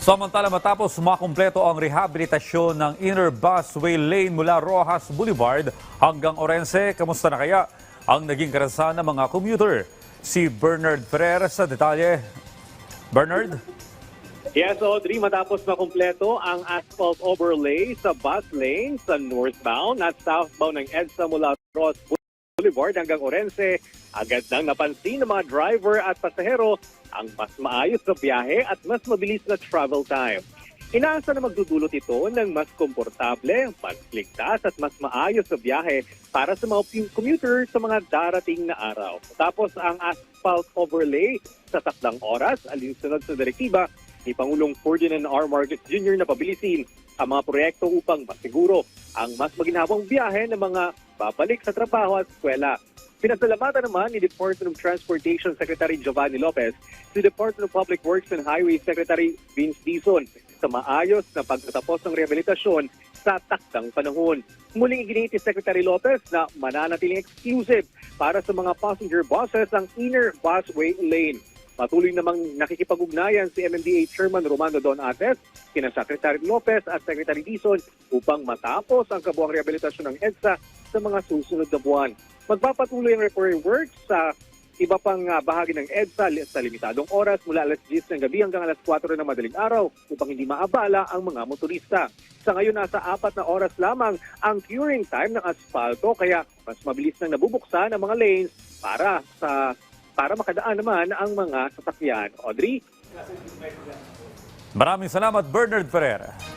Samantala matapos makumpleto ang rehabilitasyon ng inner busway lane mula Rojas Boulevard hanggang Orense, kamusta na kaya ang naging karanasan ng mga commuter? Si Bernard Ferrer sa detalye. Bernard? Yes, Audrey, matapos makumpleto ang asphalt overlay sa bus lane sa northbound at southbound ng EDSA mula Rojas Boulevard hanggang Orense, agad nang napansin ng mga driver at pasahero ang mas maayos na biyahe at mas mabilis na travel time. Inaasa na magdudulot ito ng mas komportable, mas ligtas at mas maayos na biyahe para sa mga commuter sa mga darating na araw. Tapos ang asphalt overlay sa takdang oras, alinsunod sa direktiba ni Pangulong Ferdinand R. Marcos Jr. na pabilisin ang mga proyekto upang masiguro ang mas maginhawang biyahe ng mga babalik sa trabaho at eskwela. Pinasalamatan naman ni Department of Transportation Secretary Giovanni Lopez si Department of Public Works and Highways Secretary Vince Dizon sa maayos na pagtatapos ng rehabilitasyon sa takdang panahon. Muling iginit ni Secretary Lopez na mananatiling exclusive para sa mga passenger buses ang inner busway lane. Patuloy namang nakikipag-ugnayan si MMDA Chairman Romando Don Ates, kina Secretary Lopez at Secretary Dizon upang matapos ang kabuang rehabilitasyon ng EDSA sa mga susunod na buwan. Magpapatuloy ang repair works sa iba pang bahagi ng EDSA sa limitadong oras mula alas 10 ng gabi hanggang alas 4 ng madaling araw upang hindi maabala ang mga motorista. Sa ngayon, nasa 4 na oras lamang ang curing time ng asfalto kaya mas mabilis nang nabubuksan ang mga lanes para makadaan naman ang mga sasakyan. Audrey? Maraming salamat, Bernard Ferrer.